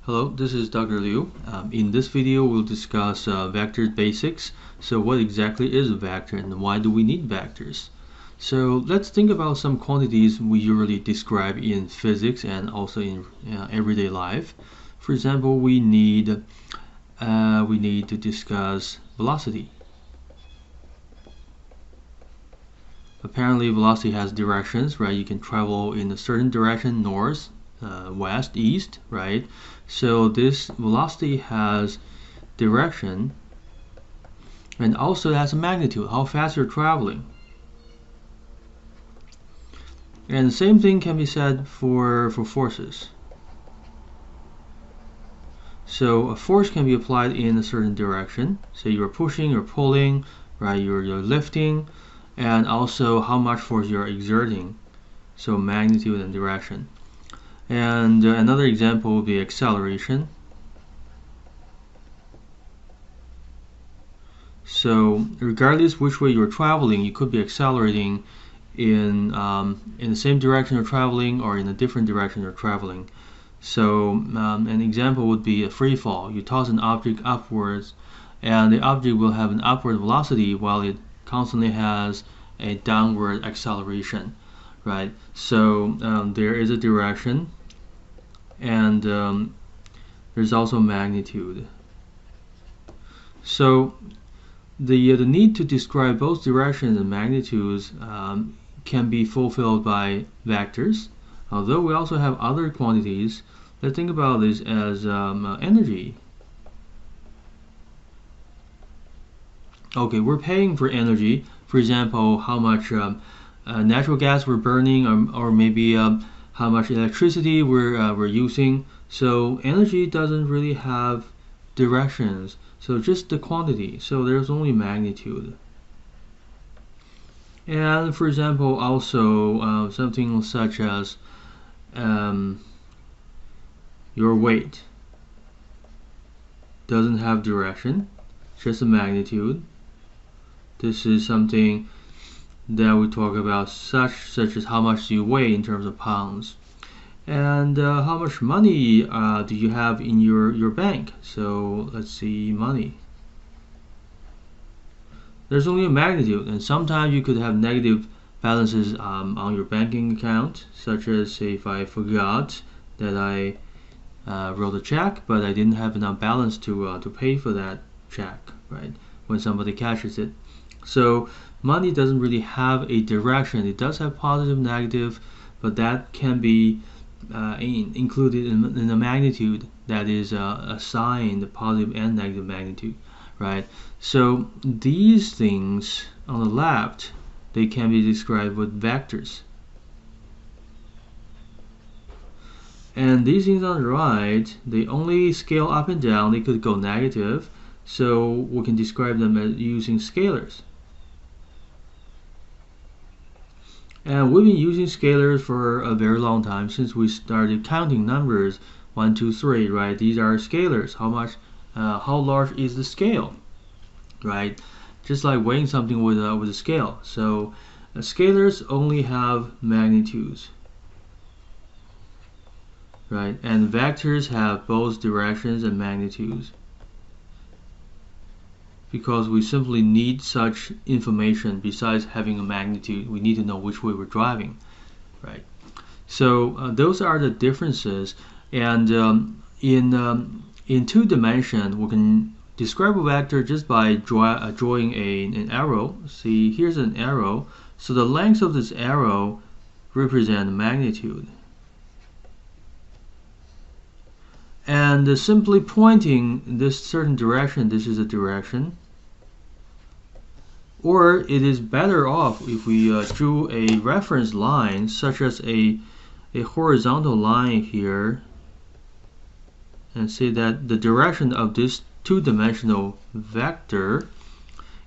Hello, this is Dr. Liu. In this video, we'll discuss vector basics. So what exactly is a vector and why do we need vectors? So let's think about some quantities we usually describe in physics and also in everyday life. For example, we need to discuss velocity. Apparently, velocity has directions, right? You can travel in a certain direction, north, west, east, right? So this velocity has direction and also has a magnitude, how fast you're traveling. And the same thing can be said for forces. So a force can be applied in a certain direction. Say you're pushing or pulling, right? You're lifting, and also how much force you're exerting. So magnitude and direction. And another example would be acceleration. So regardless which way you're traveling, you could be accelerating in the same direction you're traveling or in a different direction you're traveling. So an example would be a free fall. You toss an object upwards and the object will have an upward velocity while it constantly has a downward acceleration, right? So there is a direction and there's also magnitude. So the need to describe both directions and magnitudes can be fulfilled by vectors, although we also have other quantities. Let's think about this as energy. Okay, we're paying for energy. For example, how much natural gas we're burning, or maybe how much electricity we're using. So energy doesn't really have directions, so just the quantity. So there's only magnitude. And for example, also something such as your weight doesn't have direction, just a magnitude. This is something that we talk about, such as how much do you weigh in terms of pounds, and how much money do you have in your bank. So let's see, money. There's only a magnitude, and sometimes you could have negative balances on your banking account, such as say if I forgot that I wrote a check, but I didn't have enough balance to pay for that check, right? When somebody cashes it. So money doesn't really have a direction. It does have positive, negative, but that can be included in the magnitude that is assigned the positive and negative magnitude, right? So these things on the left, they can be described with vectors. And these things on the right, they only scale up and down. They could go negative, so we can describe them as using scalars. And we've been using scalars for a very long time, since we started counting numbers 1, 2, 3, right? These are scalars. How large is the scale, right? Just like weighing something with a scale. So scalars only have magnitudes, right? And vectors have both directions and magnitudes, because we simply need such information. Besides having a magnitude, we need to know which way we're driving, right? So those are the differences. And in two dimension, we can describe a vector just by drawing an arrow. See, here's an arrow. So the length of this arrow represents magnitude. And simply pointing this certain direction, this is a direction. Or it is better off if we drew a reference line, such as a horizontal line here, and say that the direction of this two-dimensional vector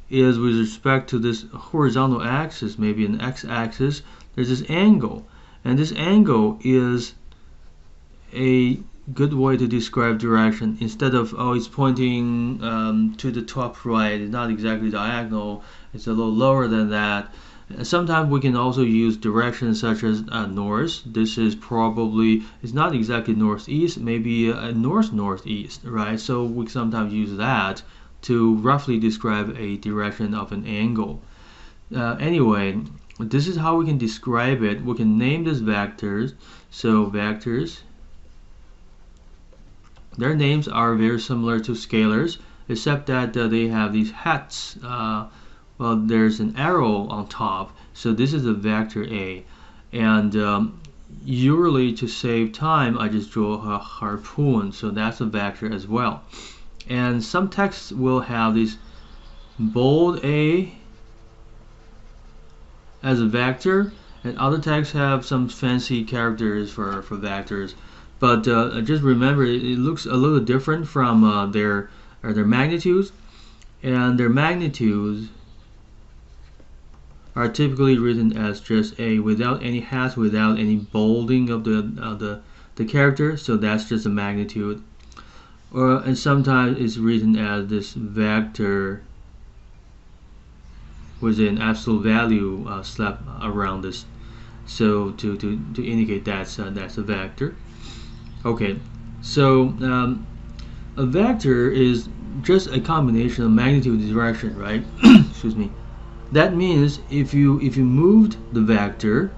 is with respect to this horizontal axis, maybe an x-axis. There's this angle, and this angle is a good way to describe direction. Instead of, oh, it's pointing to the top right, it's not exactly diagonal, it's a little lower than that, Sometimes we can also use directions such as north. This is probably, it's not exactly northeast, maybe north-northeast, right? So we sometimes use that to roughly describe a direction of an angle. Anyway, this is how we can describe it. We can name these vectors. So vectors, their names are very similar to scalars, except that they have these hats. Well, there's an arrow on top, so this is a vector A. And usually to save time, I just draw a harpoon, so that's a vector as well. And some texts will have this bold A as a vector, and other texts have some fancy characters for vectors. But just remember, it looks a little different from their magnitudes, and their magnitudes are typically written as just A without any hats, without any bolding of the character. So that's just a magnitude. And sometimes it's written as this vector with an absolute value slapped around this, so to indicate that's a vector. Okay, so a vector is just a combination of magnitude and direction, right? Excuse me. That means if you moved the vector,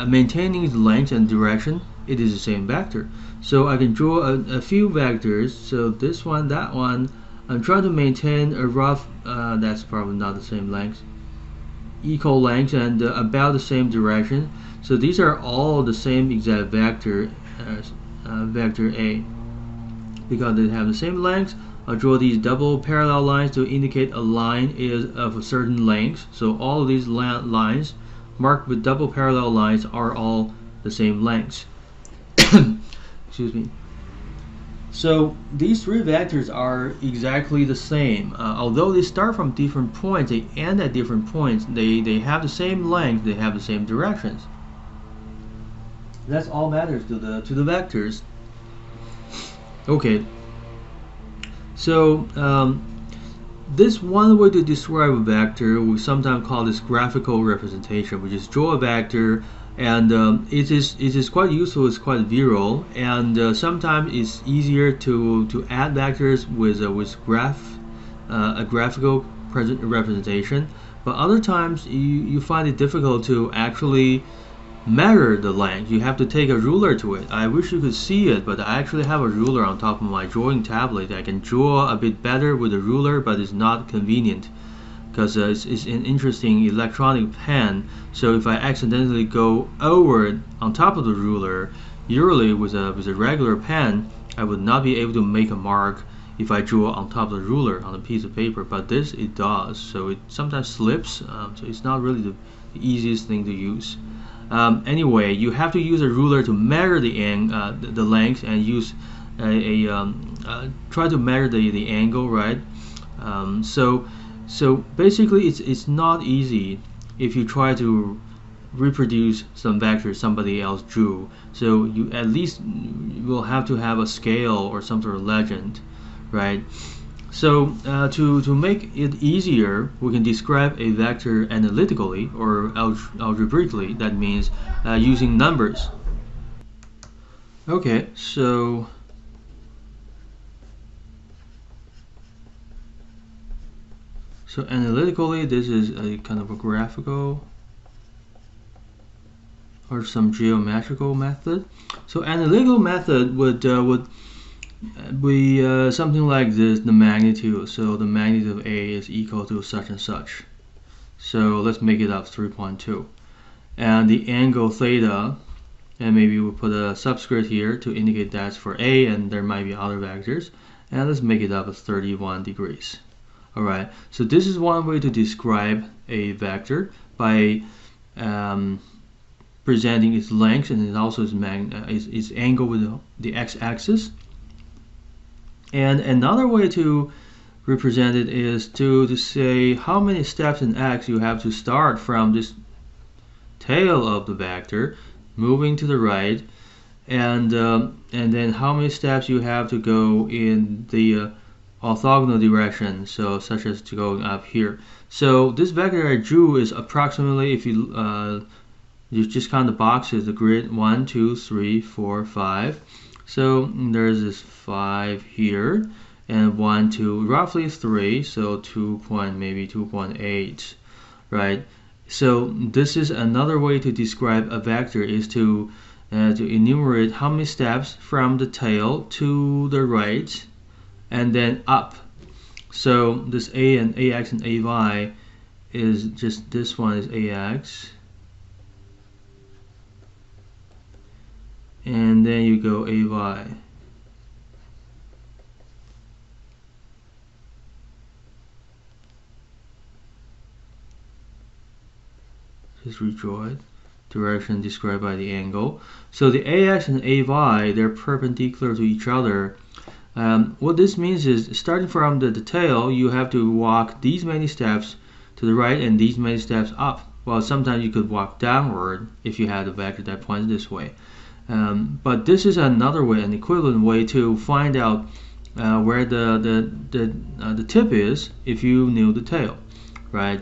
maintaining its length and direction, it is the same vector. So I can draw a few vectors. So this one, that one. I'm trying to maintain a rough. That's probably not the same length. Equal length and about the same direction. So these are all the same exact vector as vector A. Because they have the same length, I'll draw these double parallel lines to indicate a line is of a certain length. So all of these lines marked with double parallel lines are all the same length. Excuse me. So these three vectors are exactly the same. Although they start from different points, they end at different points. They have the same length, they have the same directions. That's all matters to the vectors. Okay. So this one way to describe a vector, we sometimes call this graphical representation. We just draw a vector, and it is quite useful. It's quite virile, and sometimes it's easier to add vectors with a graphical representation. But other times you find it difficult to actually measure the length. You have to take a ruler to it. I wish you could see it, but I actually have a ruler on top of my drawing tablet. I can draw a bit better with a ruler, but it's not convenient because it's an interesting electronic pen. So if I accidentally go over it on top of the ruler, usually with a regular pen, I would not be able to make a mark if I draw on top of the ruler on a piece of paper. But this, it does. So it sometimes slips. So it's not really the easiest thing to use. Anyway, you have to use a ruler to measure the length, and use try to measure the angle, right? So basically, it's not easy if you try to reproduce some vectors somebody else drew. So you at least will have to have a scale or some sort of legend, right? So to make it easier, we can describe a vector analytically or algebraically. That means using numbers. Okay, so analytically, this is a kind of a graphical or some geometrical method. So analytical method would be something like this, the magnitude. So the magnitude of A is equal to such and such. So let's make it up 3.2. And the angle theta, and maybe we'll put a subscript here to indicate that's for A, and there might be other vectors. And let's make it up as 31 degrees. Alright, so this is one way to describe a vector by presenting its length and also its angle with the x-axis. And another way to represent it is to say how many steps in x you have to start from this tail of the vector moving to the right, and then how many steps you have to go in the orthogonal direction, so such as to going up here. So this vector I drew is approximately, if you just count the boxes, the grid 1, 2, 3, 4, 5. So there's this 5 here, and 1, 2, roughly 3, so 2 point, maybe 2.8, right? So this is another way to describe a vector, is to enumerate how many steps from the tail to the right and then up. So this a and ax and ay is just, this one is ax, and then you go ay. Just redraw it. Direction described by the angle. So the ax and ay, they're perpendicular to each other. What this means is, starting from the tail, you have to walk these many steps to the right and these many steps up. Well, sometimes you could walk downward if you had a vector that points this way. But this is another way, an equivalent way to find out where the tip is if you knew the tail, right?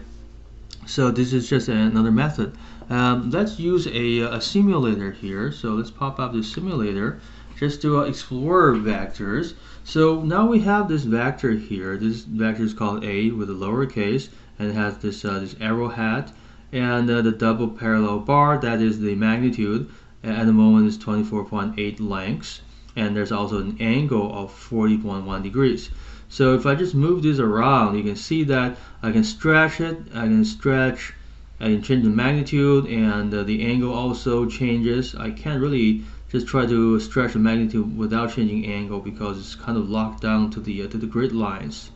So this is just another method. Let's use a simulator here. So let's pop up the simulator just to explore vectors. So now we have this vector here. This vector is called A with a lowercase, and it has this arrowhead, and the double parallel bar, that is the magnitude. At the moment is 24.8 lengths, and there's also an angle of 40.1 degrees. So if I just move this around, you can see that I can stretch it, I can change the magnitude, and the angle also changes. I can't really just try to stretch the magnitude without changing angle because it's kind of locked down to the grid lines.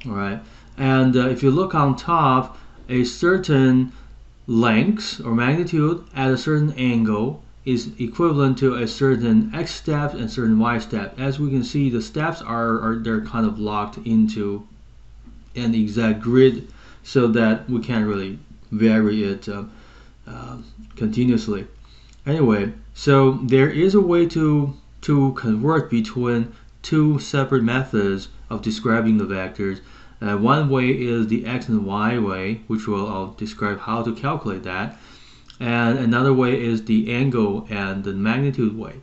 Alright, and if you look on top, a certain length or magnitude at a certain angle is equivalent to a certain x steps and certain y step. As we can see, the steps they're kind of locked into an exact grid, so that we can't really vary it continuously. Anyway, so there is a way to convert between two separate methods of describing the vectors. One way is the x and y way, which I'll describe how to calculate that. And another way is the angle and the magnitude way.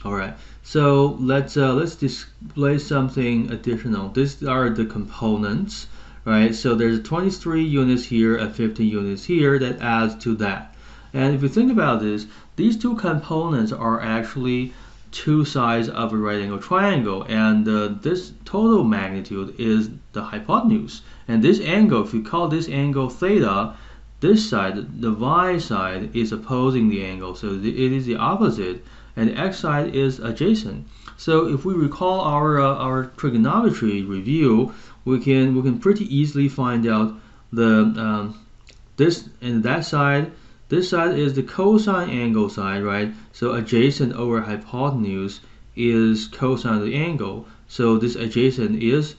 Alright, so let's display something additional. These are the components, right? So there's 23 units here and 15 units here that adds to that. And if you think about this, these two components are actually two sides of a right angle triangle, and this total magnitude is the hypotenuse. And this angle, if you call this angle theta, this side, the y side, is opposing the angle, so it is the opposite, and the x side is adjacent. So if we recall our trigonometry review, we can pretty easily find out the this and that side. This side is the cosine angle side, right? So adjacent over hypotenuse is cosine of the angle. So this adjacent is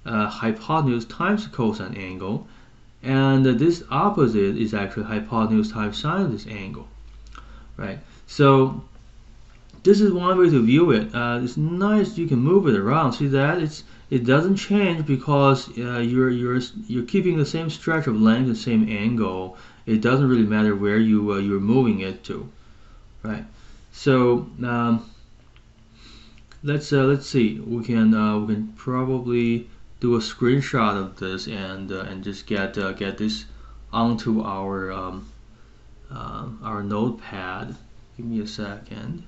hypotenuse times cosine angle. And this opposite is actually hypotenuse times sine of this angle, right? So this is one way to view it. It's nice, you can move it around. See that it doesn't change because you're keeping the same stretch of length and same angle. It doesn't really matter where you're moving it to, right? So let's see. We can probably do a screenshot of this and just get this onto our notepad. Give me a second.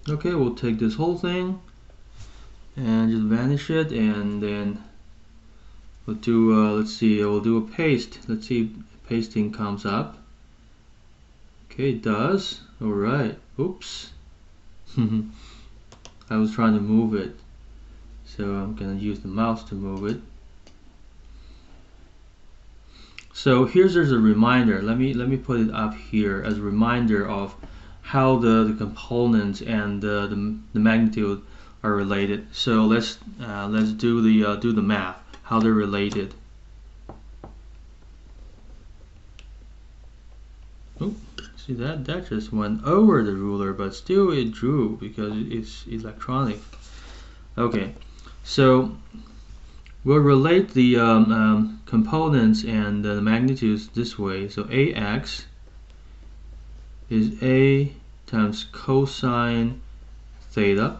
Okay, we'll take this whole thing and just vanish it, and then we'll do let's see, we'll do a paste. Let's see if pasting comes up. Okay, it does. Alright. Oops. I was trying to move it, so I'm gonna use the mouse to move it. So there's a reminder. Let me put it up here as a reminder of how the components and the magnitude are related. So let's do the math, how they're related. Oh, see that just went over the ruler, but still it drew because it's electronic. Okay, so we'll relate the components and the magnitudes this way. So AX is A times cosine theta.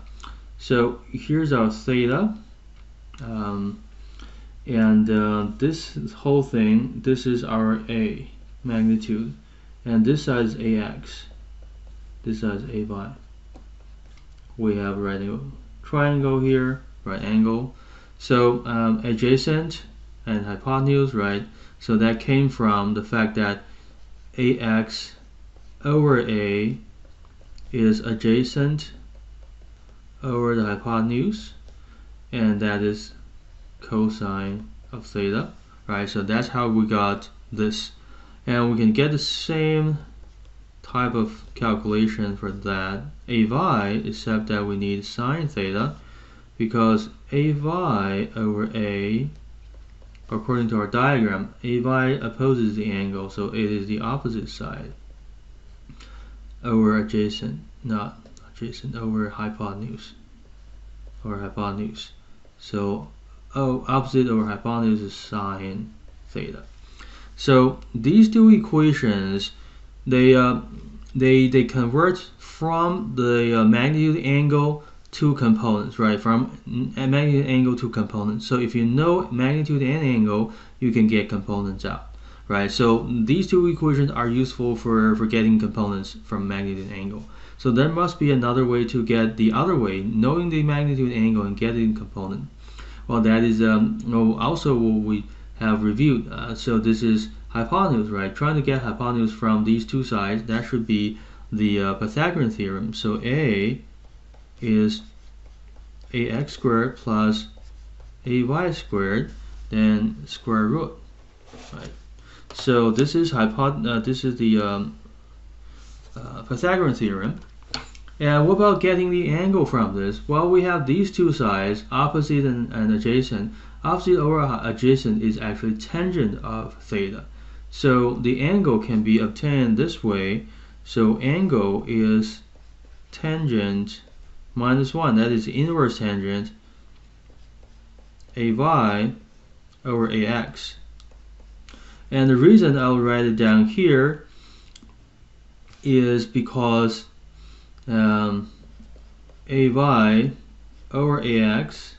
So here's our theta, and this whole thing, this is our A magnitude, and this side is AX, this side is AY. We have right angle triangle here, right angle. So adjacent and hypotenuse, right? So that came from the fact that AX over A is adjacent over the hypotenuse, and that is cosine of theta, right? So that's how we got this, and we can get the same type of calculation for that AY, except that we need sine theta, because AY over A, according to our diagram, AY opposes the angle, so it is the opposite side over adjacent, not adjacent, over hypotenuse, or hypotenuse. So opposite over hypotenuse is sine theta. So these two equations, they convert from the magnitude angle to components, right? From magnitude angle to components. So if you know magnitude and angle, you can get components out, right? So these two equations are useful for getting components from magnitude and angle. So there must be another way to get the other way, knowing the magnitude angle and getting component. Well, that is also what we have reviewed. So this is hypotenuse, right? Trying to get hypotenuse from these two sides, that should be the Pythagorean theorem. So A is ax squared plus ay squared, then square root, right? So this is the Pythagorean theorem. And what about getting the angle from this? Well, we have these two sides, opposite and adjacent. Opposite over adjacent is actually tangent of theta. So the angle can be obtained this way. So angle is tangent minus 1, that is inverse tangent AY over AX. And the reason I'll write it down here is because AY over AX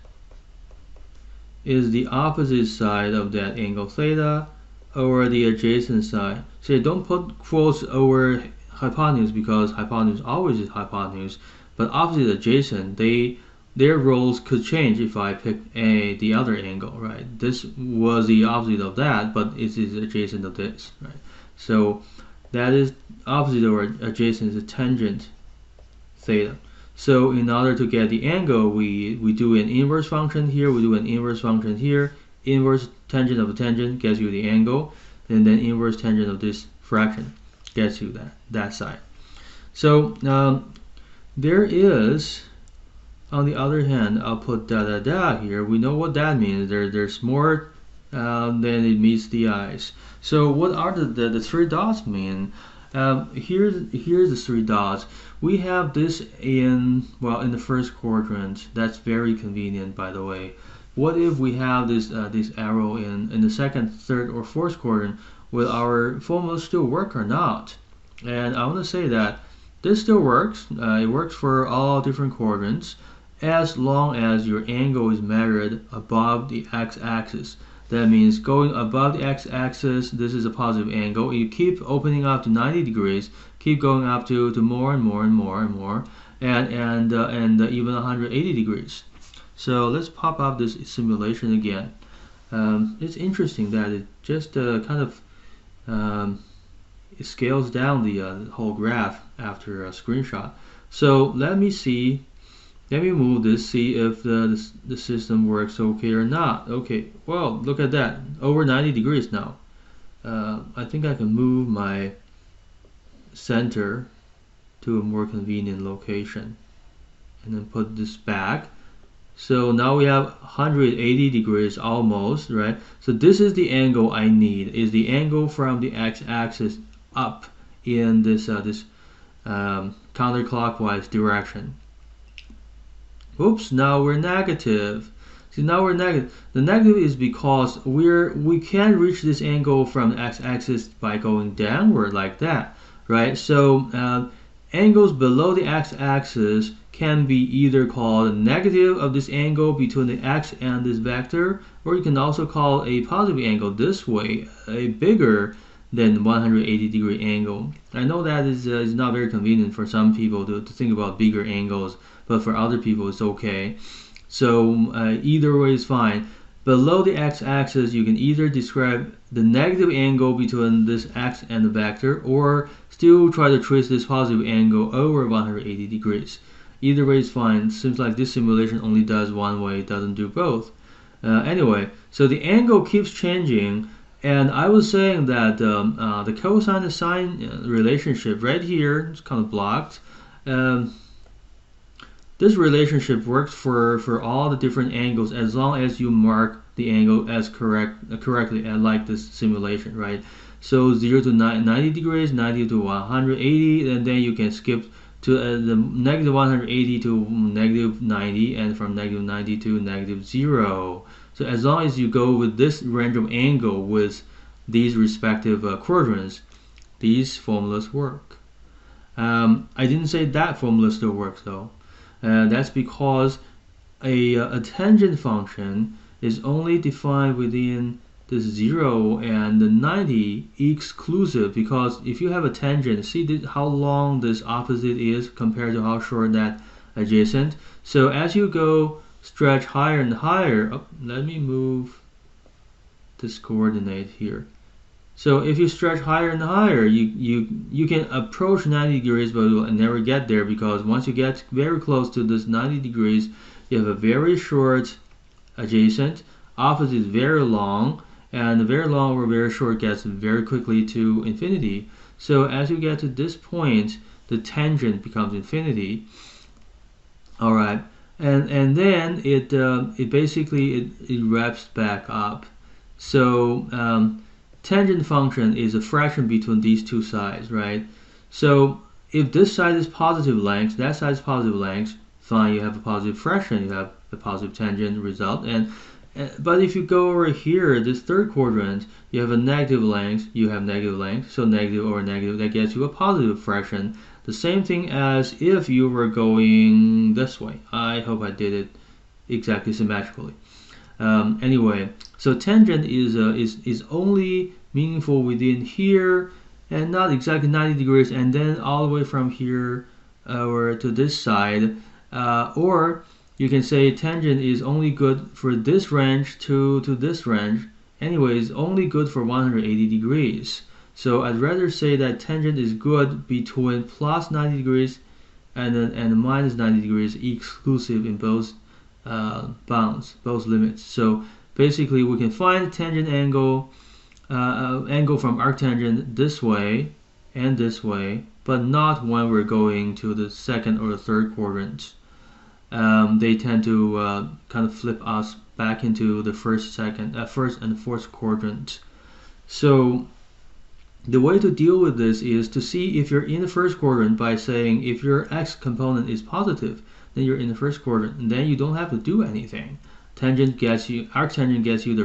is the opposite side of that angle theta over the adjacent side. So don't put quotes over hypotenuse, because hypotenuse always is hypotenuse, but opposite adjacent, their roles could change if I pick the other angle, right? This was the opposite of that, but it is adjacent of this, right? So that is opposite over adjacent is a tangent theta. So in order to get the angle, we do an inverse function here, we do an inverse function here. Inverse tangent of a tangent gets you the angle, and then inverse tangent of this fraction gets you that side. So there is, on the other hand, I'll put da da da here. We know what that means. There's more than it meets the eyes. So what are the three dots mean? Here's the three dots. We have this in the first quadrant. That's very convenient, by the way. What if we have this arrow in the second, third, or fourth quadrant? Will our formula still work or not? And I want to say that this still works. It works for all different quadrants as long as your angle is measured above the x-axis. That means going above the x-axis, this is a positive angle. You keep opening up to 90 degrees, keep going up to more and more and more and more, and even 180 degrees. So let's pop up this simulation again. It's interesting that it just kind of it scales down the whole graph after a screenshot. So let me move this, see if the system works okay or not. Okay, well, look at that, over 90 degrees now. I think I can move my center to a more convenient location and then put this back. So now we have 180 degrees almost, right? So this is the angle I need, is the angle from the x-axis up in this counterclockwise direction. Oops, now we're negative. See, now we're negative. The negative is because we can't reach this angle from the x-axis by going downward like that, right? So angles below the x-axis can be either called negative of this angle between the x and this vector, or you can also call a positive angle this way, a bigger than 180 degree angle. I know that is not very convenient for some people to think about bigger angles, but for other people it's okay. So either way is fine. Below the x-axis, you can either describe the negative angle between this x and the vector, or still try to trace this positive angle over 180 degrees. Either way is fine. Seems like this simulation only does one way, it doesn't do both. Anyway, so the angle keeps changing, and I was saying that the cosine to sine relationship right here is kind of blocked. This relationship works for all the different angles as long as you mark the angle as correctly, like this simulation, right? So 0 to 90 degrees, 90 to 180, and then you can skip to the negative 180 to negative 90, and from negative 90 to negative 0. So as long as you go with this range of angle with these respective quadrants, these formulas work. I didn't say that formula still works though. That's because a tangent function is only defined within the 0 and the 90 exclusive, because if you have a tangent, see how long this opposite is compared to how short that adjacent. So as you go stretch higher and higher, let me move this coordinate here. So if you stretch higher and higher, you can approach 90 degrees, but you'll never get there, because once you get very close to this 90 degrees, you have a very short adjacent, opposite is very long, and the very long or very short gets very quickly to infinity. So as you get to this point, the tangent becomes infinity. All right, and then it basically wraps back up. So tangent function is a fraction between these two sides, right? So if this side is positive length, that side is positive length, fine, you have a positive fraction, you have a positive tangent result. But if you go over here, this third quadrant, you have a negative length, you have negative length, so negative over negative, that gets you a positive fraction. The same thing as if you were going this way. I hope I did it exactly symmetrically. Anyway, so tangent is only meaningful within here, and not exactly 90 degrees, and then all the way from here over to this side. Or you can say tangent is only good for this range to this range. Anyway, it's only good for 180 degrees. So I'd rather say that tangent is good between plus 90 degrees and minus 90 degrees, exclusive in both bounds, both limits. So basically we can find tangent angle angle from arctangent this way and this way, but not when we're going to the second or the third quadrant. They tend to kind of flip us back into the first and fourth quadrant. So the way to deal with this is to see if you're in the first quadrant by saying if your x component is positive, then you're in the first quadrant, and then you don't have to do anything. Arctangent gets you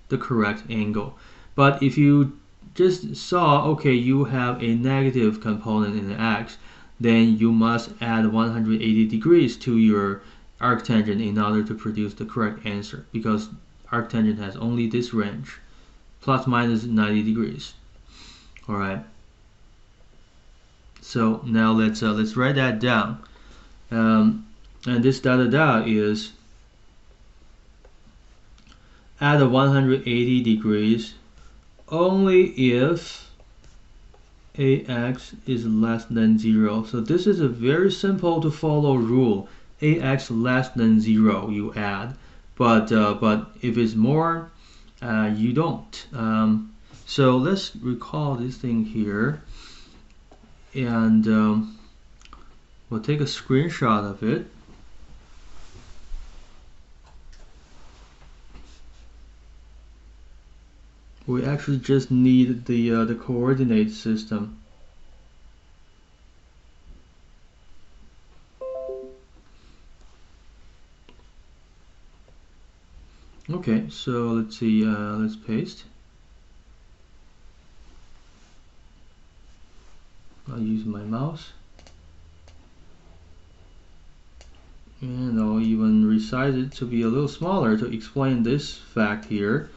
the correct angle. But if you just saw, okay, you have a negative component in the x, then you must add 180 degrees to your arctangent in order to produce the correct answer, because arctangent has only this range, plus minus 90 degrees. All right. So now let's write that down. And this da is add a 180 degrees only if ax is less than 0. So this is a very simple to follow rule. Ax less than 0 you add, but if it's more, you don't. So let's recall this thing here, and we'll take a screenshot of it. We actually just need the coordinate system. Okay, so let's see, let's paste. I'll use my mouse. And I'll even resize it to be a little smaller to explain this fact here.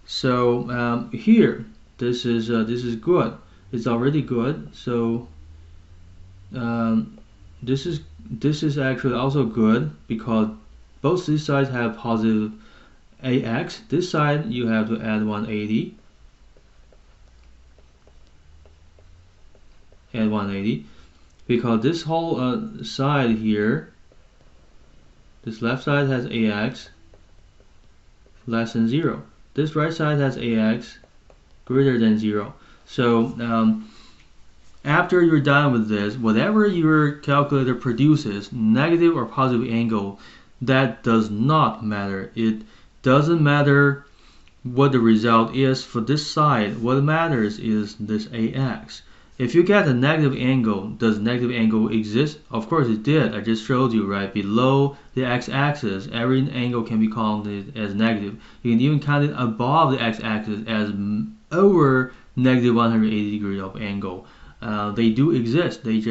So here, this is good. It's already good. So this is actually also good because both these sides have positive AX. This side you have to add 180. Add 180 because this whole side here, this left side has AX less than 0. This right side has AX greater than 0. So after you're done with this, whatever your calculator produces, negative or positive angle, that does not matter. It doesn't matter what the result is for this side. What matters is this AX. If you get a negative angle, does negative angle exist? Of course it did. I just showed you, right? Below the x-axis, every angle can be counted as negative. You can even count it above the x-axis as over negative 180 degree of angle. They do exist. They're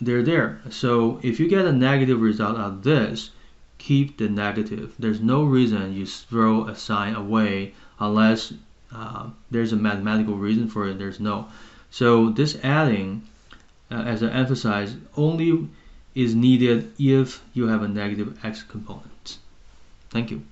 there. So if you get a negative result out of this, keep the negative. There's no reason you throw a sign away unless there's a mathematical reason for it. There's no. So this adding, as I emphasized, only is needed if you have a negative x component. Thank you.